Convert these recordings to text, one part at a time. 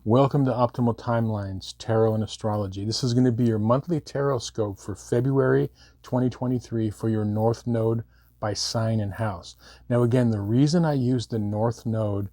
Welcome to Optimal Timelines, Tarot and Astrology. This is going to be your monthly Tarotscope for February 2023 for your North Node by sign and house. Now again, the reason I use the North Node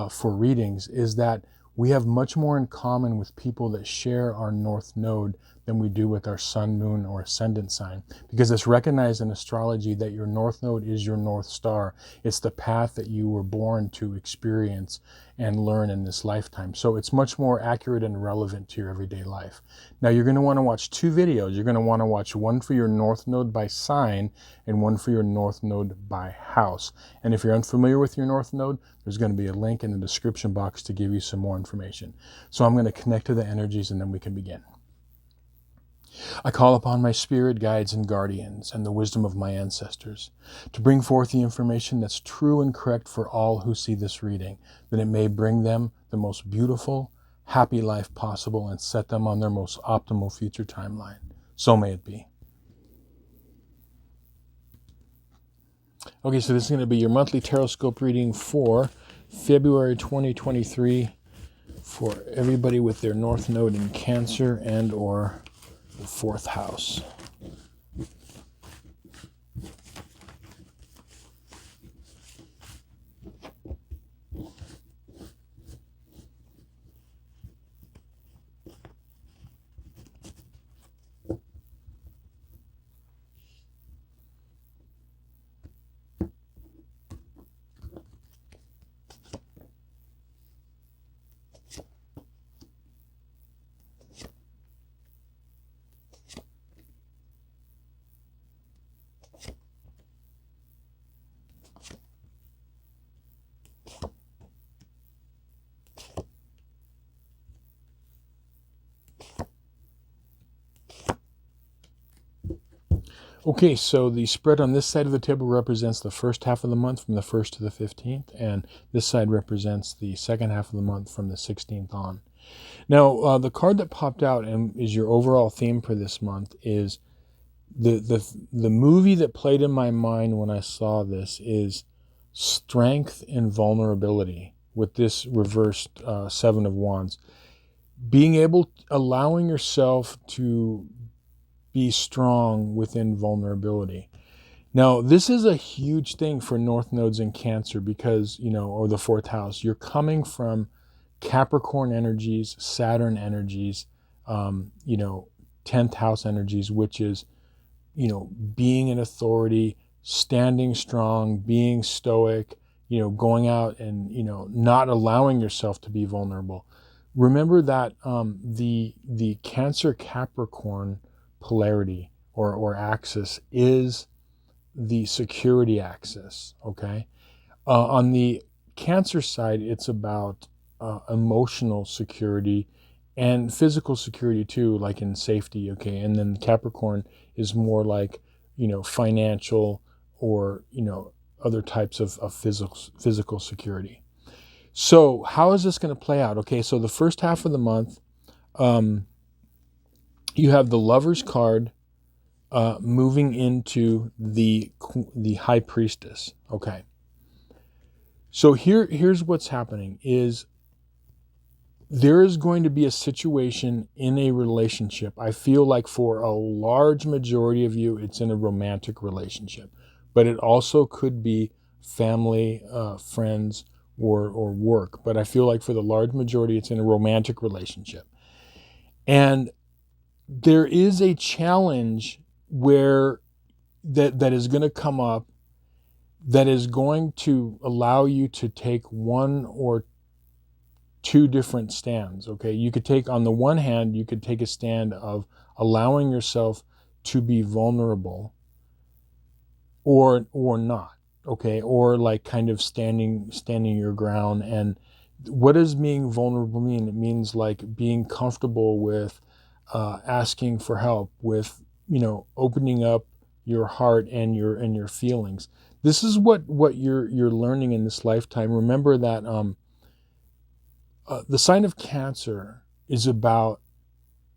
for readings is that we have much more in common with people that share our North Node than we do with our Sun, Moon, or Ascendant sign, because it's recognized in astrology that your North Node is your North Star. It's the path that you were born to experience and learn in this lifetime. So it's much more accurate and relevant to your everyday life. Now you're going to want to watch two videos. You're going to want to watch one for your North Node by sign and one for your North Node by house. And if you're unfamiliar with your North Node, there's going to be a link in the description box to give you some more information. So I'm going to connect to the energies and then we can begin. I call upon my spirit guides and guardians and the wisdom of my ancestors to bring forth the information that's true and correct for all who see this reading, that it may bring them the most beautiful, happy life possible and set them on their most optimal future timeline. So may it be. Okay, so this is going to be your monthly Tarotscope reading for February 2023 for everybody with their North Node in Cancer and or the fourth house. Okay, so the spread on this side of the table represents the first half of the month from the 1st to the 15th, and this side represents the second half of the month from the 16th on. Now, the card that popped out and is your overall theme for this month is the movie that played in my mind when I saw this is Strength and Vulnerability with this reversed Seven of Wands. Allowing yourself to be strong within vulnerability. Now, this is a huge thing for North Nodes in Cancer because, or the fourth house, you're coming from Capricorn energies, Saturn energies, 10th house energies, which is, being an authority, standing strong, being stoic, going out and, not allowing yourself to be vulnerable. Remember that the Cancer Capricorn polarity or axis is the security axis, okay? On the Cancer side, it's about emotional security and physical security too, like in safety, okay? And then Capricorn is more like, financial or, other types of physical security. So how is this going to play out? Okay, so the first half of the month, you have the Lover's card moving into the High Priestess. Okay. So here's what's happening is there is going to be a situation in a relationship. I feel like for a large majority of you, it's in a romantic relationship, but it also could be family, friends, or work. But I feel like for the large majority, it's in a romantic relationship. And there is a challenge where that is going to come up that is going to allow you to take one or two different stands. Okay, you could take, on the one hand, you could take a stand of allowing yourself to be vulnerable or not. Okay, or like kind of standing your ground. And what does being vulnerable mean? It means like being comfortable with asking for help, with opening up your heart and your feelings. This is what you're learning in this lifetime. Remember that the sign of Cancer is about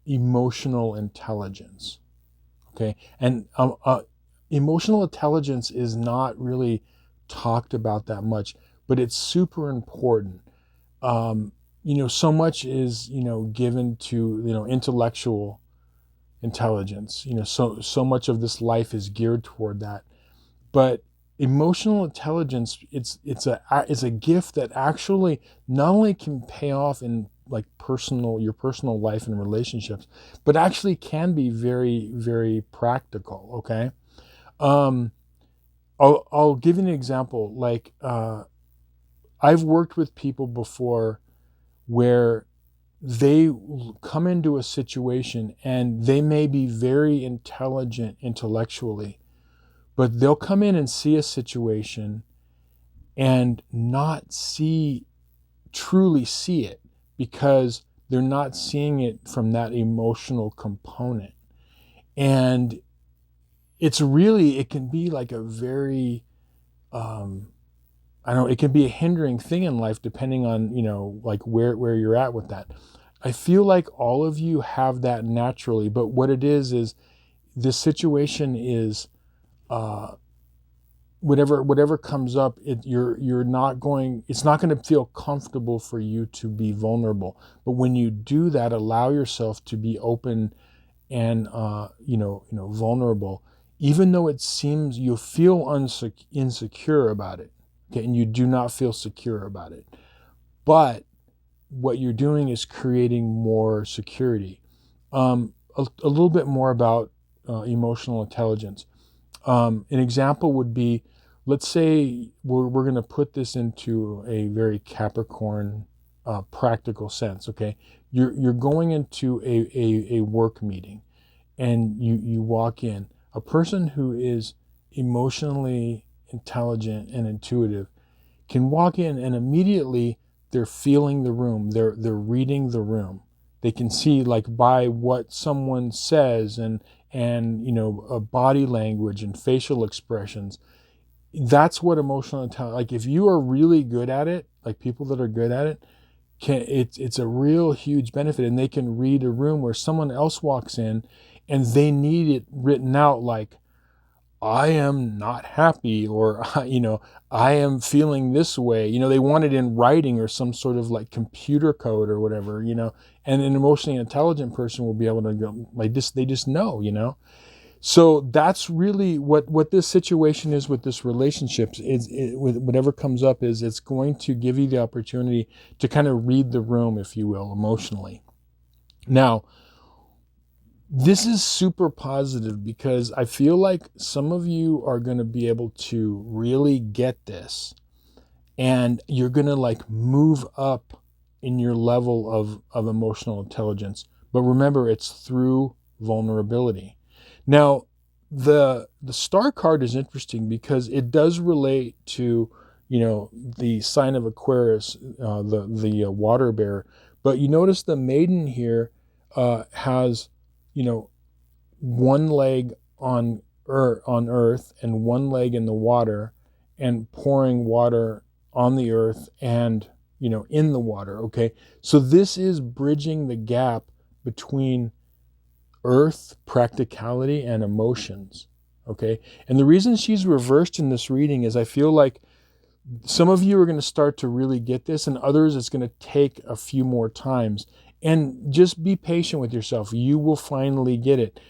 emotional intelligence. Okay, and emotional intelligence is not really talked about that much, but it's super important. so much is, given to, intellectual intelligence. So much of this life is geared toward that. But emotional intelligence, it's a gift that actually not only can pay off in like your personal life and relationships, but actually can be very, very practical. Okay. Um, I'll give you an example. Like, I've worked with people before where they come into a situation and they may be very intelligent intellectually, but they'll come in and see a situation and not truly see it, because they're not seeing it from that emotional component. And it can be like a very, I don't know, it can be a hindering thing in life depending on, like where you're at with that. I feel like all of you have that naturally, but what it is this situation is, whatever comes up, it's not going to feel comfortable for you to be vulnerable. But when you do that, allow yourself to be open and vulnerable, even though it seems you feel insecure about it, okay, and you do not feel secure about it. But what you're doing is creating more security. A little bit more about emotional intelligence. An example would be, let's say we're going to put this into a very Capricorn practical sense. Okay, you're going into a work meeting, and you walk in. A person who is emotionally intelligent and intuitive can walk in and immediately they're feeling the room. They're reading the room. They can see, like, by what someone says and body language and facial expressions. That's what emotional intelligence. Like, if you are really good at it, like people that are good at it, it's a real huge benefit, and they can read a room where someone else walks in and they need it written out, like, I am not happy, or I am feeling this way. They want it in writing or some sort of like computer code or whatever. And an emotionally intelligent person will be able to go like this. They just know. So that's really what this situation is with this relationship. With whatever comes up, is it's going to give you the opportunity to kind of read the room, if you will, emotionally. Now, this is super positive because I feel like some of you are going to be able to really get this, and you're going to like move up in your level of emotional intelligence. But remember, it's through vulnerability. Now, the star card is interesting because it does relate to, the sign of Aquarius, the water bearer. But you notice the maiden here has, one leg on earth and one leg in the water, and pouring water on the earth and in the water. Okay, so this is bridging the gap between earth, practicality, and emotions. Okay, and the reason she's reversed in this reading is I feel like some of you are going to start to really get this, and others it's going to take a few more times. And just be patient with yourself. You will finally get it.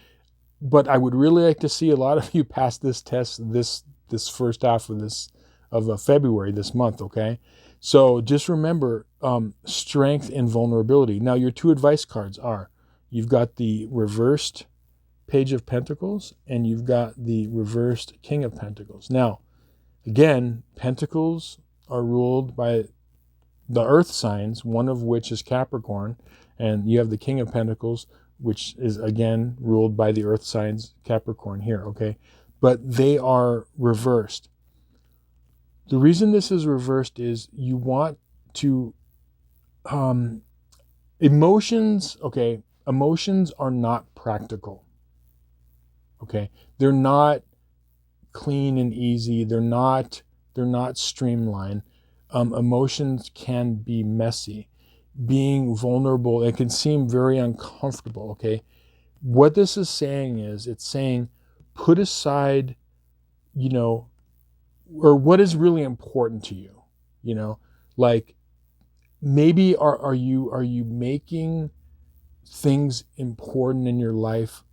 But I would really like to see a lot of you pass this test this first half of February, this month. Okay, so just remember strength and vulnerability. Now, your two advice cards are, you've got the reversed Page of Pentacles and you've got the reversed King of Pentacles. Now, again, Pentacles are ruled by the earth signs, one of which is Capricorn, and you have the King of Pentacles, which is again ruled by the earth signs, Capricorn here, okay? But they are reversed. The reason this is reversed is you want to, emotions are not practical, okay? They're not clean and easy. They're not streamlined. Emotions can be messy. Being vulnerable, it can seem very uncomfortable, okay? What this is saying is, it's saying put aside, or what is really important to you, like maybe are you making things important in your life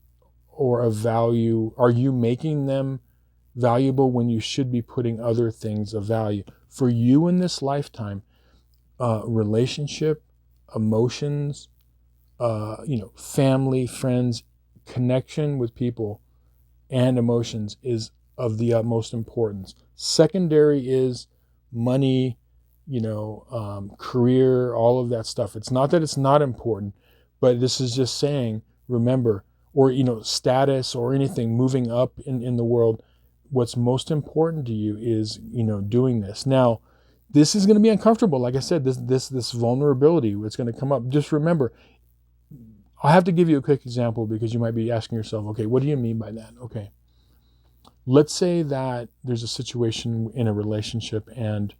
or of value? Are you making them valuable when you should be putting other things of value? For you in this lifetime, relationship, emotions, family, friends, connection with people, and emotions is of the utmost importance. Secondary is money, career, all of that stuff. It's not that it's not important, but this is just saying, remember, or, status or anything moving up in the world, what's most important to you is, doing this. Now, this is going to be uncomfortable. Like I said, this vulnerability, it's going to come up. Just remember, I'll have to give you a quick example because you might be asking yourself, okay, what do you mean by that? Okay. Let's say that there's a situation in a relationship and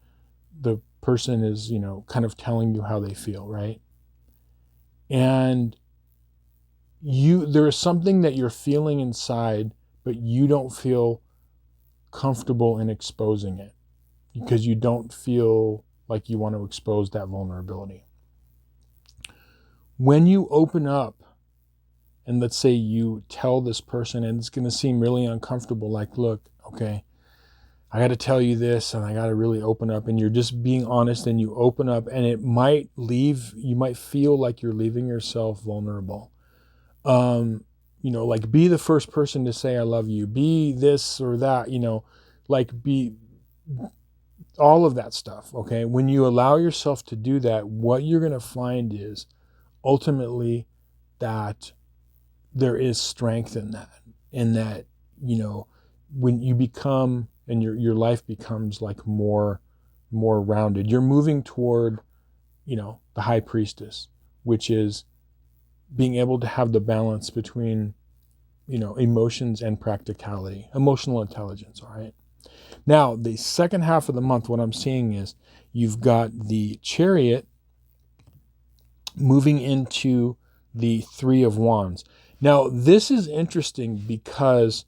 the person is, kind of telling you how they feel, right? And there is something that you're feeling inside, but you don't feel comfortable in exposing it because you don't feel like you want to expose that vulnerability. When you open up, and let's say you tell this person and it's going to seem really uncomfortable, like, look, okay, I got to tell you this and I got to really open up, and you're just being honest and you open up, and you might feel like you're leaving yourself vulnerable. Like be the first person to say I love you, be this or that, like be all of that stuff, okay? When you allow yourself to do that, what you're going to find is ultimately that there is strength in that, when you become, and your life becomes like more rounded, you're moving toward, the high priestess, which is being able to have the balance between, emotions and practicality, emotional intelligence, all right? Now, the second half of the month, what I'm seeing is you've got the Chariot moving into the Three of Wands. Now, this is interesting because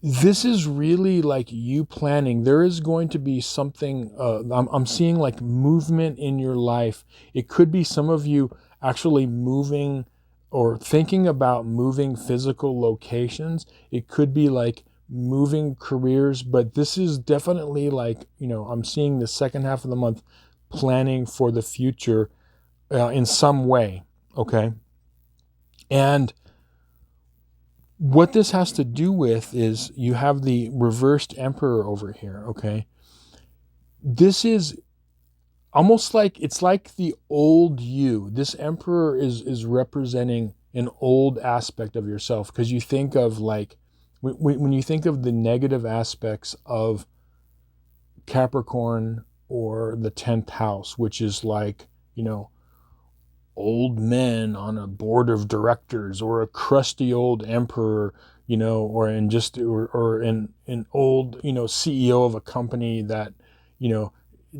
this is really like you planning. There is going to be something, I'm seeing like movement in your life. It could be some of you actually moving or thinking about moving physical locations. It could be like moving careers, but this is definitely like, I'm seeing the second half of the month planning for the future in some way, okay? And what this has to do with is you have the reversed emperor over here, okay? This is almost like, it's like the old you. This emperor is representing an old aspect of yourself, because you think of like, when you think of the negative aspects of Capricorn or the 10th house, which is like, old men on a board of directors, or a crusty old emperor, or an old, CEO of a company that,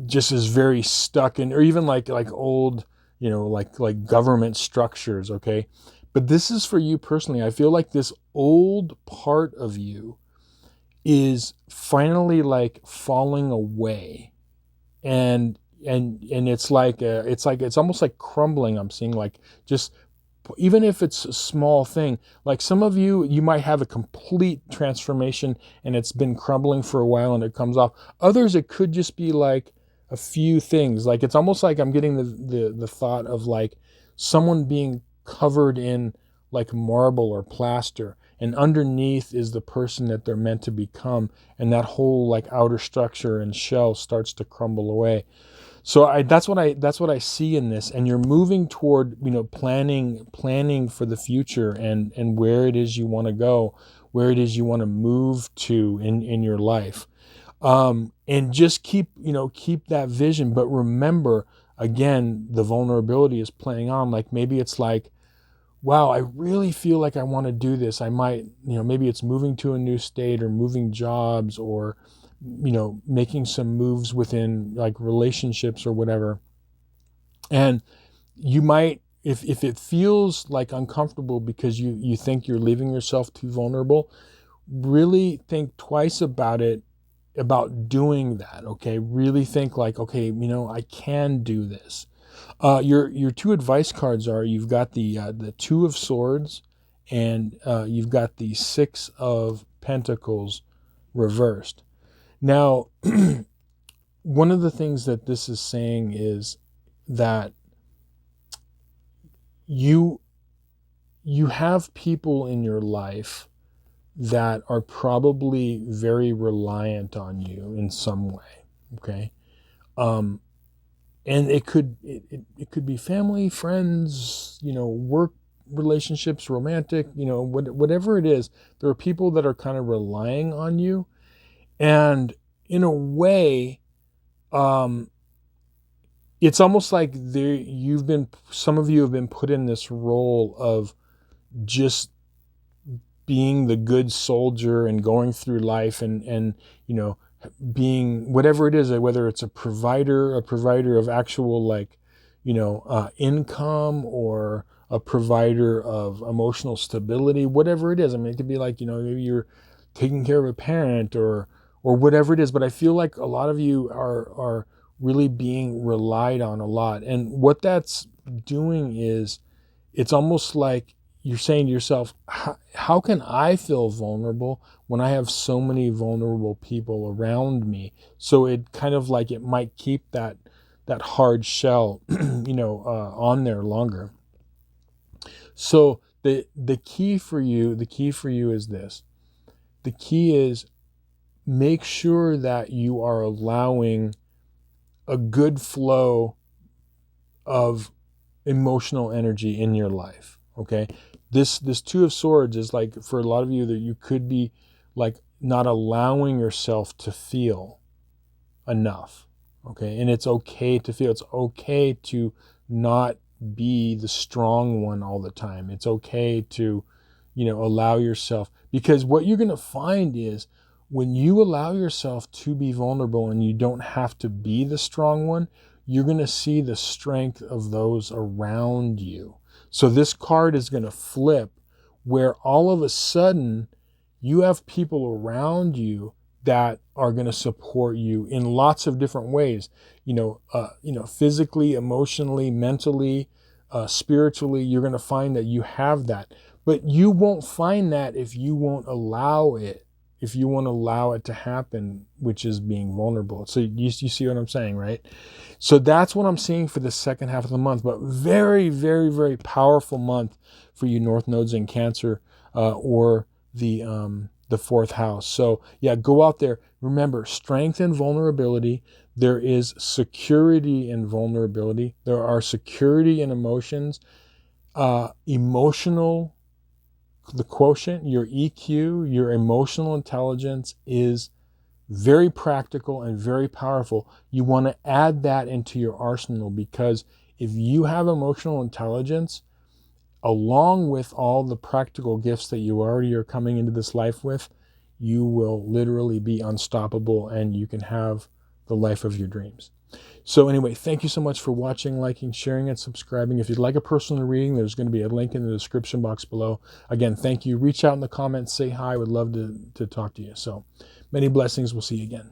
just is very stuck in, or even like old, like government structures, okay? But this is for you personally. I feel like this old part of you is finally like falling away, and it's like it's almost like crumbling. I'm seeing like, just even if it's a small thing, like some of you might have a complete transformation and it's been crumbling for a while and it comes off. Others, it could just be like a few things. Like it's almost like I'm getting the thought of like someone being covered in like marble or plaster, and underneath is the person that they're meant to become, and that whole like outer structure and shell starts to crumble away. So that's what I see in this. And you're moving toward, planning for the future, and where it is you want to go, where it is you want to move to in your life. And just keep that vision. But remember, again, the vulnerability is playing on. Like maybe it's like, wow, I really feel like I want to do this. I might, maybe it's moving to a new state, or moving jobs, or making some moves within like relationships or whatever. And you might, if it feels like uncomfortable because you think you're leaving yourself too vulnerable, really think twice about it about doing that. Okay, really think like, okay, I can do this. Your two advice cards are, you've got the Two of Swords, and you've got the Six of Pentacles reversed. Now, one of the things that this is saying is that you have people in your life that are probably very reliant on you in some way. Okay. And it could be family, friends, work relationships, romantic, whatever it is. There are people that are kind of relying on you, and in a way, it's almost like some of you have been put in this role of just being the good soldier and going through life and being whatever it is, whether it's a provider of actual income, or a provider of emotional stability, whatever it is. I mean, it could be like, maybe you're taking care of a parent or whatever it is. But I feel like a lot of you are really being relied on a lot. And what that's doing is, it's almost like you're saying to yourself, how can I feel vulnerable when I have so many vulnerable people around me? So it kind of like, it might keep that hard shell, on there longer. So the key for you is this. The key is, make sure that you are allowing a good flow of emotional energy in your life. Okay. This Two of Swords is like, for a lot of you, that you could be like not allowing yourself to feel enough. Okay. And it's okay to feel. It's okay to not be the strong one all the time. It's okay to, allow yourself, because what you're going to find is, when you allow yourself to be vulnerable and you don't have to be the strong one, you're going to see the strength of those around you. So this card is going to flip, where all of a sudden you have people around you that are going to support you in lots of different ways, physically, emotionally, mentally, spiritually. You're going to find that you have that, but you won't find that if you won't allow it. If you want to allow it to happen, which is being vulnerable. So you see what I'm saying, right? So that's what I'm seeing for the second half of the month. But very, very, very powerful month for you North Nodes in Cancer, or the fourth house. So yeah, go out there. Remember, strength and vulnerability. There is security in vulnerability. There are security in emotions. Emotional, the quotient, your EQ, your emotional intelligence, is very practical and very powerful. You want to add that into your arsenal, because if you have emotional intelligence, along with all the practical gifts that you already are coming into this life with, you will literally be unstoppable, and you can have the life of your dreams. So anyway, thank you so much for watching, liking, sharing, and subscribing. If you'd like a personal reading, there's going to be a link in the description box below. Again, thank you. Reach out in the comments, say hi. I would love to talk to you. So many blessings. We'll see you again.